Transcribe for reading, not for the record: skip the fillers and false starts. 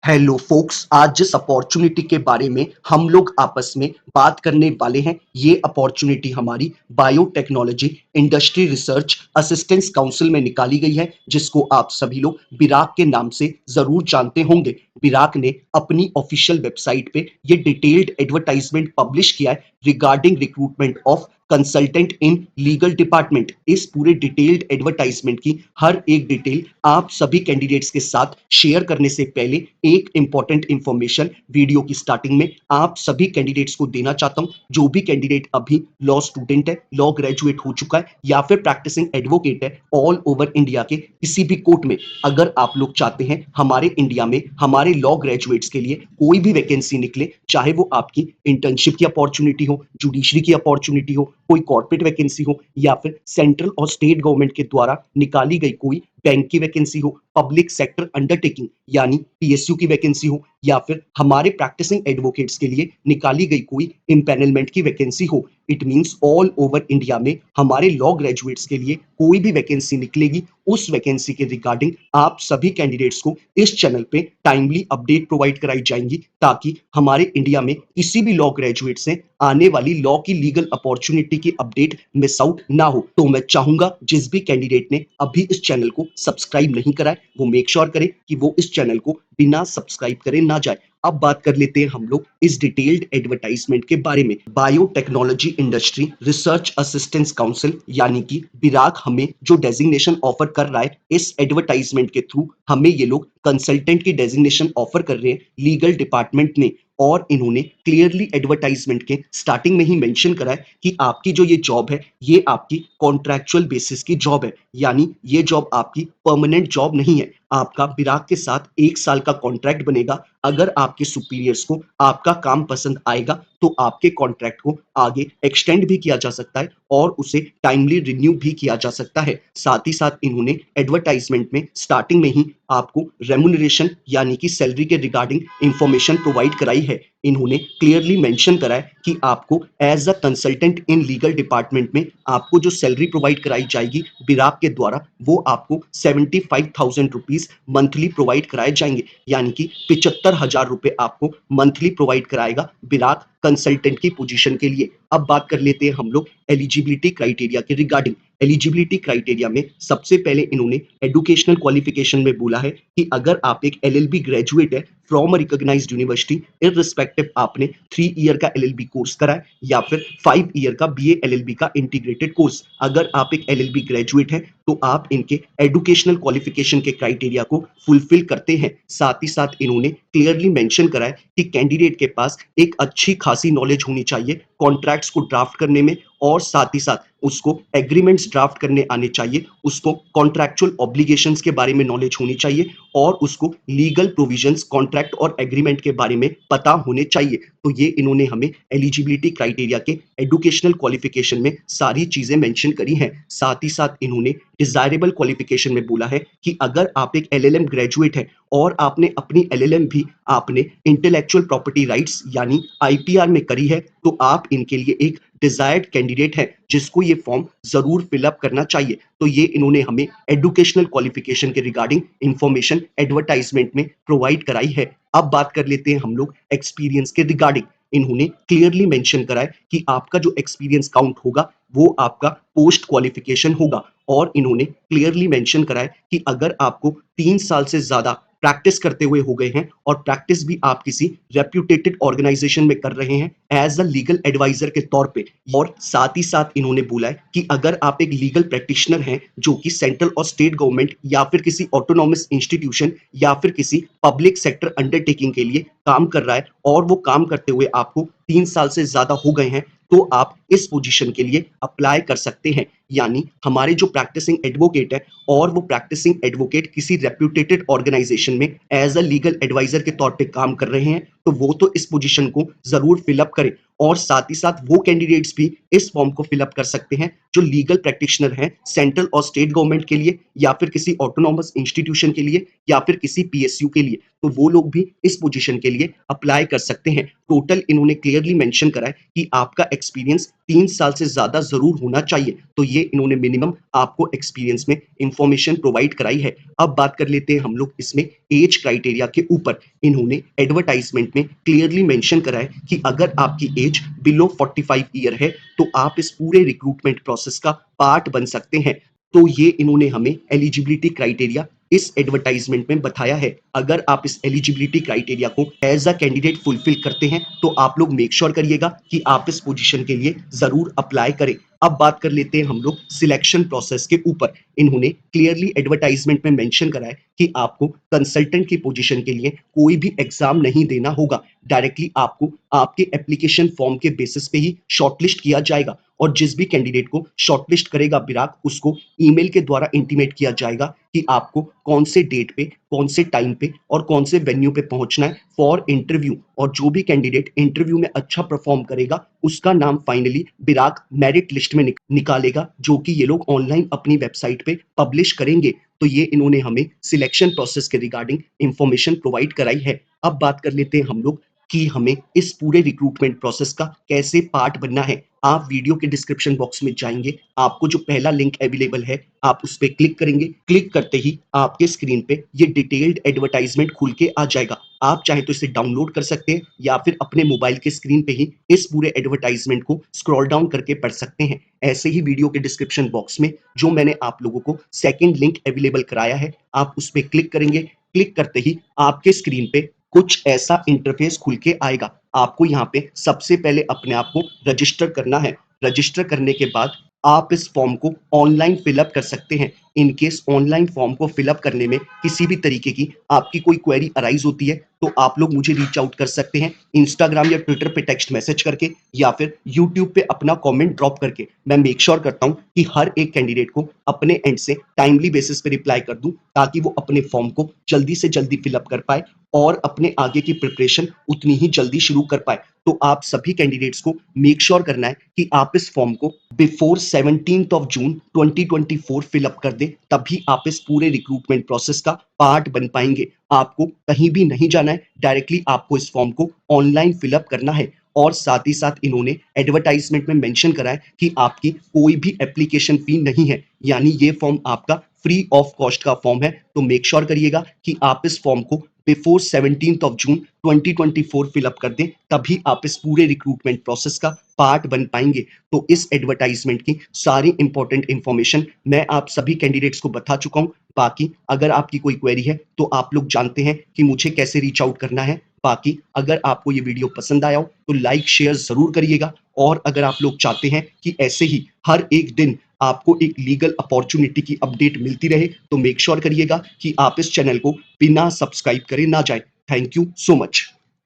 Hello focus, आज जिस opportunity के बारे में हम लोग आपस में बात करने वाले हैं, ये अपॉर्चुनिटी हमारी biotechnology industry research assistance council में निकाली गई है, जिसको आप सभी लोग बिराक के नाम से जरूर जानते होंगे। बिराक ने अपनी ऑफिशियल वेबसाइट पे ये डिटेल्ड एडवर्टाइजमेंट पब्लिश किया है regarding recruitment of consultant in legal department. इस पूरे डिटेल्ड एडवर्टाइजमेंट की हर एक डिटेल आप सभी कैंडिडेट्स के साथ शेयर करने से पहले एक इंपॉर्टेंट इंफॉर्मेशन वीडियो की स्टार्टिंग में आप सभी कैंडिडेट्स को देना चाहता हूं। जो भी कैंडिडेट अभी लॉ स्टूडेंट है, लॉ ग्रेजुएट हो चुका है या फिर प्रैक्टिसिंग एडवोकेट है ऑल ओवर इंडिया के किसी भी कोर्ट में, अगर आप लोग चाहते हैं हमारे इंडिया में हमारे लॉ ग्रेजुएट्स के लिए कोई भी वैकेंसी निकले, चाहे वो आपकी इंटर्नशिप की अपॉर्चुनिटी हो, जुडिशरी की अपॉर्चुनिटी हो, कोई कॉर्पोरेट वैकेंसी हो या फिर सेंट्रल और स्टेट गवर्नमेंट के द्वारा निकाली गई कोई बैंक की वैकेंसी हो, पब्लिक सेक्टर अंडरटेकिंग यानी पीएसयू की वैकेंसी हो या फिर हमारे प्रैक्टिसिंग एडवोकेट्स के लिए निकाली गई कोई इम्पैनलमेंट की वैकेंसी हो, it means all over India में हमारे लॉ ग्रेजुएट्स के लिए कोई भी वैकेंसी निकलेगी, उस वैकेंसी के रिगार्डिंग आप सभी कैंडिडेट्स को इस चैनल पे टाइमली अपडेट प्रोवाइड कराई जाएंगी, ताकि हमारे इंडिया में किसी भी लॉ ग्रेजुएट से आने वाली लॉ की लीगल अपॉर्चुनिटी की अपडेट मिस आउट ना हो। तो मैं चाहूंगा जिस भी कैंडिडेट ने अभी इस चैनल को सब्सक्राइब नहीं करा है, वो मेक श्योर करे कि वो इस चैनल को बिना सब्सक्राइब करे ना जाए। अब बात कर लेते हैं हम लोग इस डिटेल्ड एडवर्टाइजमेंट के बारे में। Biotechnology industry research assistance council यानी कि बिराक हमें जो डेजिग्नेशन ऑफर कर रहा है, इस एडवर्टाइजमेंट के थ्रू हमें ये लोग कंसल्टेंट की डेजिग्नेशन ऑफर कर रहे हैं लीगल डिपार्टमेंट ने। और इन्होंने क्लियरली एडवर्टाइजमेंट के स्टार्टिंग में ही मेंशन करा है कि आपकी जो ये जॉब है, ये आपकी कॉन्ट्रैक्चुअल बेसिस की जॉब है, यानी ये जॉब आपकी परमानेंट जॉब नहीं है। आपका बिराक के साथ 1 साल का कॉन्ट्रैक्ट बनेगा। अगर आपके सुपीरियर्स को आपका काम पसंद आएगा तो आपके कॉन्ट्रैक्ट को आगे एक्सटेंड भी किया जा सकता है और उसे टाइमली रिन्यू भी किया जा सकता है। साथ ही साथ इन्होंने एडवर्टाइजमेंट में स्टार्टिंग में ही आपको रेमुनरेशन यानी कि सैलरी के रिगार्डिंग इंफॉर्मेशन प्रोवाइड कराई है। इन्होंने क्लियरली मेंशन करा है कि आपको as a consultant in legal department में आपको जो सैलरी प्रोवाइड कराई जाएगी बिराक के द्वारा, वो आपको 75,000 रुपीज मंथली प्रोवाइड कराए जाएंगे, यानी कि 75,000 रुपए आपको मंथली प्रोवाइड कराएगा बिराक कंसल्टेंट की पोजीशन के लिए। अब बात कर लेते हैं हम लोग एलिजिबिलिटी क्राइटेरिया के रिगार्डिंग। एलिजिबिलिटी क्राइटेरिया में सबसे पहले इन्होंने एजुकेशनल क्वालिफिकेशन में बोला है कि अगर आप एक एलएलबी ग्रेजुएट है from a recognised university, irrespective आपने 3 ईयर का एलएलबी कोर्स करा है या फिर 5 ईयर का बीए एलएलबी का इंटीग्रेटेड कोर्स, अगर आप एक एलएलबी ग्रेजुएट हैं तो आप इनके एजुकेशनल क्वालिफिकेशन के क्राइटेरिया को फुलफिल करते हैं। साथ ही साथ इन्होंने क्लियरली मेंशन करा है कि कैंडिडेट के पास एक अच्छी खासी नॉलेज होनी चाहिए कॉन्ट्रैक्ट्स को ड्राफ्ट करने में, और साथ ही साथ उसको एग्रीमेंट्स ड्राफ्ट करने आने चाहिए, उसको कॉन्ट्रैक्चुअल ऑब्लिगेशंस के बारे में नॉलेज होनी चाहिए और उसको लीगल प्रोविजंस कॉन्ट्रैक्ट और एग्रीमेंट के बारे में पता होने चाहिए। तो ये इन्होंने हमें एलिजिबिलिटी क्राइटेरिया के एजुकेशनल क्वालिफिकेशन में सारी चीजें मेंशन करी हैं। साथ ही साथ इन्होंने डिजायरेबल क्वालिफिकेशन में बोला है कि अगर आप एक एलएलएम ग्रेजुएट है और आपने अपनी एलएलएम भी आपने इंटेलेक्चुअल प्रॉपर्टी राइट्स यानी आईपीआर में करी है, तो आप इनके लिए एक डिजायर्ड कैंडिडेट है जिसको ये फॉर्म जरूर फिलअप करना चाहिए। तो ये इन्होंने हमें एजुकेशनल क्वालिफिकेशन के रिगार्डिंग इंफॉर्मेशन एडवर्टाइजमेंट में प्रोवाइड कराई है। अब बात कर लेते हैं हम लोग एक्सपीरियंस के रिगार्डिंग। इन्होंने क्लियरली मेंशन करा है कि आपका जो एक्सपीरियंस काउंट होगा वो आपका पोस्ट क्वालिफिकेशन होगा, और इन्होंने क्लियरली मेंशन करा है कि अगर आपको 3 साल से ज्यादा प्रैक्टिस करते हुए हो गए हैं और प्रैक्टिस भी आप किसी रेप्यूटेटेड ऑर्गेनाइजेशन में कर रहे हैं एज अ लीगल एडवाइजर के तौर पे, और साथ ही साथ इन्होंने बोला है कि अगर आप एक लीगल प्रैक्टिशनर हैं जो कि सेंट्रल और स्टेट गवर्नमेंट या फिर किसी ऑटोनॉमस इंस्टीट्यूशन या फिर किसी पब्लिक सेक्टर अंडरटेकिंग के लिए काम कर रहा है और वो काम करते हुए आपको 3 साल से ज्यादा हो गए हैं, तो आप इस पोजीशन के लिए अप्लाई कर सकते हैं। यानी हमारे जो प्रैक्टिसिंग एडवोकेट है और वो प्रैक्टिसिंग एडवोकेट किसी रेप्यूटेटेड ऑर्गेनाइजेशन में एज अ लीगल एडवाइजर के तौर पे काम कर रहे हैं, तो वो तो इस पोजीशन को जरूर फिलअप करें। और साथ ही साथ वो कैंडिडेट्स भी इस फॉर्म को फिलअप कर सकते हैं जो लीगल प्रैक्टिशनर हैं सेंट्रल और स्टेट गवर्नमेंट के लिए या फिर किसी ऑटोनॉमस इंस्टीट्यूशन के लिए या फिर किसी पीएसयू के लिए, तो वो लोग भी इस पोजीशन के लिए अप्लाई कर सकते हैं। टोटल इन्होंने क्लियरली मेंशन करा है कि आपका एक्सपीरियंस 3 साल से ज्यादा जरूर होना चाहिए, तो ये इन्होंने मिनिमम आपको एक्सपीरियंस में इंफॉर्मेशन प्रोवाइड कराई है। अब बात कर लेते हैं हम लोग इसमें एज क्राइटेरिया के ऊपर इन्होंने एडवर्टाइजमेंट में क्लियरली मेंशन करा है कि अगर आपकी एज बिलो 45 ईयर है तो आप इस पूरे रिक्रूटमेंट प्रोसेस का पार्ट बन सकते हैं। तो ये इन्होंने हमें एलिजिबिलिटी क्राइटेरिया इस एडवर्टाइजमेंट में बताया है। अगर आप इस एलिजिबिलिटी क्राइटेरिया को एज अ कैंडिडेट फुलफिल करते हैं तो आप लोग मेक श्योर करिएगा कि आप इस पोजीशन के लिए जरूर अप्लाई करें। अब बात कर लेते हैं हम लोग सिलेक्शन प्रोसेस के ऊपर। इन्होंने क्लियरली एडवर्टाइजमेंट में मेंशन करा है कि आपको कंसल्टेंट की पोजीशन के लिए कोई भी एग्जाम नहीं देना होगा। डायरेक्टली आपको आपके एप्लीकेशन फॉर्म के बेसिस पे ही शॉर्टलिस्ट किया जाएगा और जिस भी कैंडिडेट को शॉर्टलिस्ट करेगा बिराक उसको ईमेल के द्वारा इंटीमेट किया जाएगा कि आपको कौन से डेट पे, कौन से टाइम पे और कौन से वेन्यू पे पहुंचना है फॉर इंटरव्यू। और जो भी कैंडिडेट इंटरव्यू में अच्छा परफॉर्म करेगा उसका नाम फाइनली बिराक मेरिट लिस्ट में निकालेगा, जो कि ये लोग ऑनलाइन अपनी वेबसाइट पे पब्लिश करेंगे। तो ये इन्होंने हमें सिलेक्शन प्रोसेस के रिगार्डिंग इंफॉर्मेशन प्रोवाइड कराई है। अब बात कर लेते हैं हम लोग कि हमें इस पूरे रिक्रूटमेंट प्रोसेस का कैसे पार्ट बनना है। आप वीडियो के डिस्क्रिप्शन बॉक्स में जाएंगे, आपको जो पहला लिंक अवेलेबल है आप उस पर क्लिक करेंगे। क्लिक करते ही आपके स्क्रीन पे ये डिटेल्ड एडवर्टाइजमेंट खुल के आ जाएगा। आप चाहे तो इसे डाउनलोड कर सकते हैं या फिर अपने मोबाइल के स्क्रीन पे ही इस पूरे एडवर्टाइजमेंट को स्क्रॉल डाउन करके पढ़ सकते हैं। ऐसे ही वीडियो के डिस्क्रिप्शन बॉक्स में जो मैंने आप लोगों को सेकंड लिंक अवेलेबल कराया है आप उस पर क्लिक करेंगे। क्लिक करते ही आपके स्क्रीन पे कुछ ऐसा इंटरफेस खुल के आएगा। आपको यहाँ पे सबसे पहले अपने आप को रजिस्टर करना है। रजिस्टर करने के बाद आप इस फॉर्म को ऑनलाइन फिलअप कर सकते हैं। इन केस ऑनलाइन फॉर्म को फिलअप करने में किसी भी तरीके की आपकी कोई क्वेरी अराइज होती है तो आप लोग मुझे रीच आउट कर सकते हैं इंस्टाग्राम या ट्विटर पे टेक्स्ट मैसेज करके या फिर यूट्यूब पे अपना कमेंट ड्रॉप करके। मैं मेक श्योर करता हूं कि हर एक कैंडिडेट को अपने एंड से टाइमली बेसिस पे रिप्लाई कर दूं ताकि वो अपने फॉर्म को जल्दी से जल्दी फिलअप कर पाए और अपने आगे की प्रिपरेशन उतनी ही जल्दी शुरू कर पाए। तो आप सभी कैंडिडेट्स को मेक श्योर करना है कि आप इस फॉर्म को before 17th of June 2024 fill up कर दे, तभी आप इस पूरे रिक्रूटमेंट प्रोसेस का पार्ट बन पाएंगे। आपको कहीं भी नहीं जाना है, डायरेक्टली आपको इस फॉर्म को ऑनलाइन फिलअप करना है। और साथ ही साथ इन्होंने एडवर्टाइजमेंट में मेंशन करा है कि आपकी कोई भी एप्लीकेशन फी नहीं है, यानी ये फॉर्म आपका फ्री ऑफ कॉस्ट का फॉर्म है। तो मेक श्योर करिएगा कि आप इस फॉर्म को before 17th of June 2024 fill up कर दें, तभी आप इस पूरे रिक्रूटमेंट प्रोसेस का पार्ट बन पाएंगे। तो इस एडवर्टाइजमेंट की सारी इंपॉर्टेंट इंफॉर्मेशन मैं आप सभी कैंडिडेट्स को बता चुका हूं। बाकी अगर आपकी कोई क्वेरी है तो आप लोग जानते हैं कि मुझे कैसे रीच आउट करना है। बाकी अगर आपको ये वीडियो पसंद आया हो तो लाइक शेयर जरूर करिएगा। और अगर आप लोग चाहते हैं कि ऐसे ही हर एक दिन आपको एक लीगल अपॉर्चुनिटी की अपडेट मिलती रहे तो मेक श्योर करिएगा कि आप इस चैनल को बिना सब्सक्राइब करे ना जाए। Thank you so much.